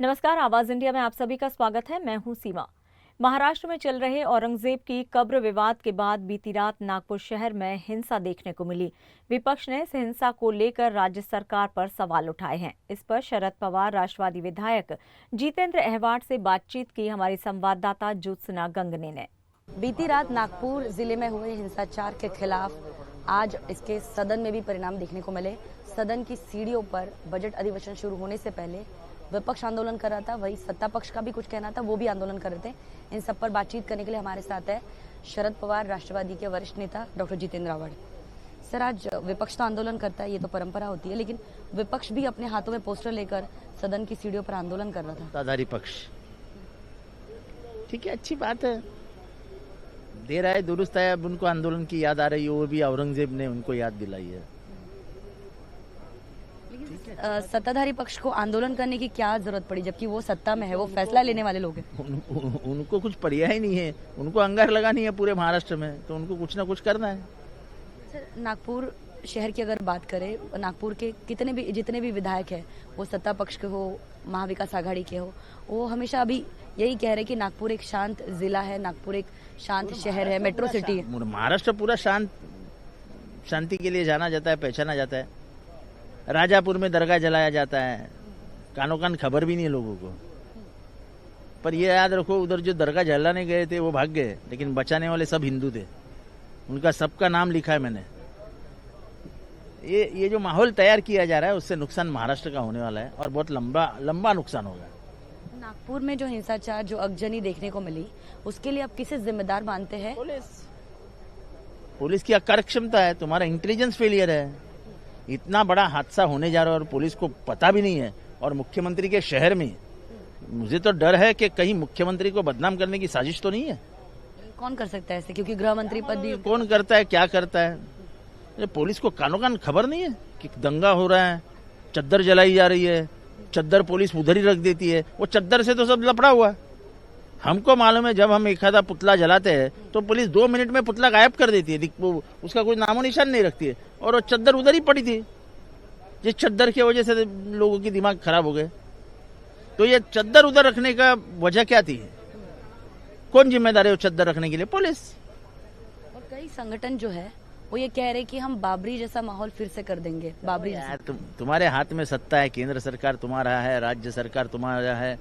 नमस्कार, आवाज इंडिया में आप सभी का स्वागत है। मैं हूं सीमा। महाराष्ट्र में चल रहे औरंगजेब की कब्र विवाद के बाद बीती रात नागपुर शहर में हिंसा देखने को मिली। विपक्ष ने इस हिंसा को लेकर राज्य सरकार पर सवाल उठाए हैं। इस पर शरद पवार राष्ट्रवादी विधायक जितेंद्र अहवाट से बातचीत की हमारी संवाददाता ज्योत्सना गंगने ने। बीती रात नागपुर जिले में हुए हिंसाचार के खिलाफ आज इसके सदन में भी परिणाम देखने को मिले। सदन की सीढ़ियों पर बजट अधिवेशन शुरू होने से पहले विपक्ष आंदोलन कर रहा था, वही सत्ता पक्ष का भी कुछ कहना था, वो भी आंदोलन कर रहे थे। इन सब पर बातचीत करने के लिए हमारे साथ है शरद पवार राष्ट्रवादी के वरिष्ठ नेता डॉक्टर जितेंद्र अहवाट। सर, आज विपक्ष तो आंदोलन करता है, ये तो परंपरा होती है, लेकिन विपक्ष भी अपने हाथों में पोस्टर लेकर सदन की सीढ़ियों पर आंदोलन कर रहा था। सत्ताधारी पक्ष ठीक है, अच्छी बात है, दे रहा है, दुरुस्त है। अब उनको आंदोलन की याद आ रही है, वो भी औरंगजेब ने उनको याद दिलाई है। सत्ताधारी पक्ष को आंदोलन करने की क्या जरूरत पड़ी, जबकि वो सत्ता में है, वो फैसला लेने वाले लोग हैं। उनको कुछ पर्याय ही नहीं है, उनको अंगार लगानी है पूरे महाराष्ट्र में, तो उनको कुछ ना कुछ करना है। सर, नागपुर शहर की अगर बात करें, नागपुर के जितने भी विधायक हैं, वो सत्ता पक्ष के हो, महाविकास आघाड़ी के हो, वो हमेशा अभी यही कह रहे कि नागपुर एक शांत जिला है, नागपुर एक शांत शहर है, मेट्रो सिटी है। महाराष्ट्र पूरा शांति के लिए जाना जाता है, पहचाना जाता है। राजापुर में दरगाह जलाया जाता है, कानों कान खबर भी नहीं है लोगों को। पर ये याद रखो, उधर जो दरगाह जलाने गए थे वो भाग गए, लेकिन बचाने वाले सब हिंदू थे। उनका सबका नाम लिखा है मैंने। ये जो माहौल तैयार किया जा रहा है, उससे नुकसान महाराष्ट्र का होने वाला है और बहुत लंबा नुकसान होगा। नागपुर में जो हिंसाचार, जो अगजनी देखने को मिली, उसके लिए आप किसे जिम्मेदार मानते हैं? पुलिस की अकार्यक्षमता है, तुम्हारा इंटेलिजेंस फेलियर है। इतना बड़ा हादसा होने जा रहा है और पुलिस को पता भी नहीं है, और मुख्यमंत्री के शहर में मुझे तो डर है कि कहीं मुख्यमंत्री को बदनाम करने की साजिश तो नहीं है। कौन कर सकता है ऐसे, क्योंकि गृह मंत्री पद भी कौन करता है, क्या करता है? पुलिस को कानों कान खबर नहीं है कि दंगा हो रहा है, चद्दर जलाई जा रही है, चद्दर पुलिस उधर ही रख देती है। वो चद्दर से तो सब लपड़ा हुआ। हमको मालूम है, जब हम एक आधा पुतला जलाते हैं तो पुलिस 2 मिनट में पुतला गायब कर देती है, उसका कोई नामो निशान नहीं रखती है, और वो चद्दर उधर ही पड़ी थी। जिस चद्दर की वजह से लोगों की दिमाग खराब हो गए। तो ये चद्दर उधर रखने का वजह क्या थी? कौन जिम्मेदार है वो चद्दर रखने के लिए? पुलिस। और कई संगठन जो है वो ये कह रहे कि हम बाबरी जैसा माहौल फिर से कर देंगे। बाबरी तुम्हारे हाथ में सत्ता है, केंद्र सरकार तुम्हारा है, राज्य सरकार तुम्हारा है।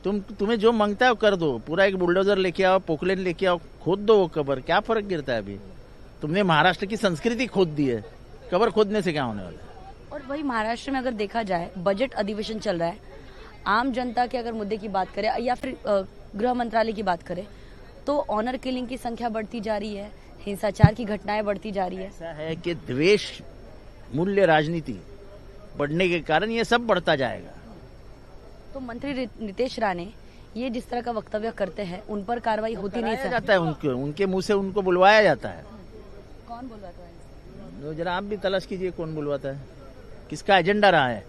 तुम्हें जो मांगता है वो कर दो। पूरा एक बुलडोजर लेके आओ, पोकलेन लेके आओ, खोद दो वो कबर, क्या फर्क गिरता है? अभी तुमने महाराष्ट्र की संस्कृति खोद दी है, कबर खोदने से क्या होने वाला है? और वही महाराष्ट्र में अगर देखा जाए, बजट अधिवेशन चल रहा है, आम जनता के अगर मुद्दे की बात करें या फिर गृह मंत्रालय की बात करें, तो ऑनर किलिंग की संख्या बढ़ती जा रही है, हिंसाचार की घटनाएं बढ़ती जा रही है। ऐसा है कि द्वेष मूल्य राजनीति बढ़ने के कारण ये सब बढ़ता जाएगा। तो मंत्री नितेश राणे ये जिस तरह का वक्तव्य करते हैं, उन पर कार्रवाई होती नहीं जाता है, उनके मुंह से उनको बुलवाया जाता है। कौन बुलवाता है? जरा आप भी तलाश कीजिए कौन बुलवाता है, किसका एजेंडा रहा है।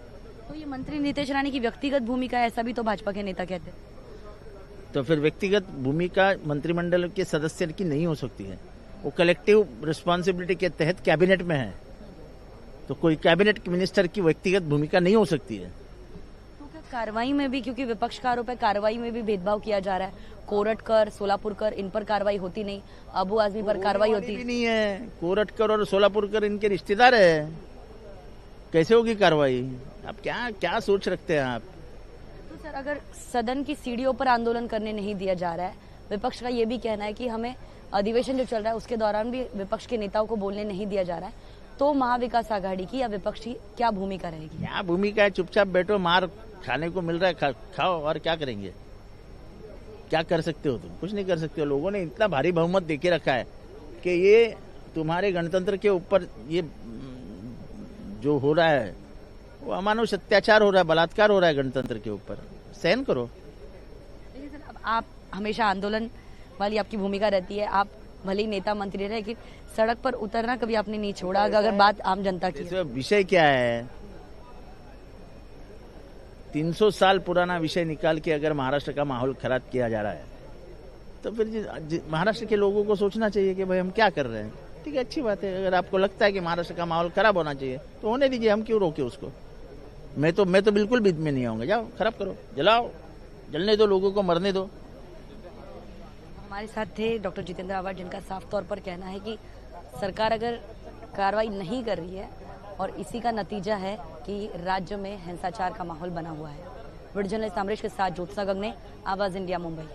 तो ये मंत्री नितेश राणे की व्यक्तिगत भूमिका है, ऐसा भी तो भाजपा के नेता कहते हैं। तो फिर व्यक्तिगत भूमिका मंत्रिमंडल के सदस्य की नहीं हो सकती है, वो कलेक्टिव रिस्पॉन्सिबिलिटी के तहत कैबिनेट में है। तो कोई कैबिनेट मिनिस्टर की व्यक्तिगत भूमिका नहीं हो सकती है। तो क्या कार्रवाई में भी, क्योंकि विपक्ष का आरोप है कार्रवाई में भी भेदभाव किया जा रहा है, कोरटकर, सोलापुरकर, इन पर कार्रवाई होती नहीं, अबू आजमी पर कार्रवाई होती नहीं है। कोरटकर और सोलापुरकर इनके रिश्तेदार है, कैसे होगी कार्रवाई? आप क्या सोच रखते हैं आप? तो सर, अगर सदन की सीढ़ियों पर आंदोलन करने नहीं दिया जा रहा है, विपक्ष का ये भी कहना है कि हमें अधिवेशन जो चल रहा है उसके दौरान भी विपक्ष के नेताओं को बोलने नहीं दिया जा रहा है, तो महाविकास आघाड़ी की या विपक्ष की क्या भूमिका रहेगी? क्या भूमिका है? चुपचाप बैठो, मार खाने को मिल रहा है, खाओ, और क्या करेंगे? क्या कर सकते हो तुम? कुछ नहीं कर सकते हो। लोगों ने इतना भारी बहुमत देके रखा है कि ये तुम्हारे गणतंत्र के ऊपर ये जो हो रहा है वो अमानुष अत्याचार हो रहा है, बलात्कार हो रहा है गणतंत्र के ऊपर। सहन करो। लेकिन सर, अब आप हमेशा आंदोलन वाली आपकी भूमिका रहती है, आप भले ही नेता मंत्री रहे, लेकिन सड़क पर उतरना कभी आपने नहीं छोड़ा। अगर बात आम जनता की, विषय क्या है? 300 साल पुराना विषय निकाल के अगर महाराष्ट्र का माहौल खराब किया जा रहा है, तो फिर महाराष्ट्र के लोगों को सोचना चाहिए कि भाई हम क्या कर रहे हैं। ठीक है, अच्छी बात है। अगर आपको लगता है कि महाराष्ट्र का माहौल खराब होना चाहिए तो होने दीजिए, हम क्यों रोके उसको। मैं तो बिल्कुल बीच में नहीं आऊंगा। जाओ खराब करो, जलाओ, जलने दो, लोगों को मरने दो। हमारे साथ थे डॉक्टर जितेंद्र आवाड, जिनका साफ तौर पर कहना है कि सरकार अगर कार्रवाई नहीं कर रही है और इसी का नतीजा है कि राज्य में हिंसाचार का माहौल बना हुआ है। वीडियो जर्नलिस्ट अमरीश के साथ ज्योत्सना गंगने, आवाज इंडिया, मुंबई।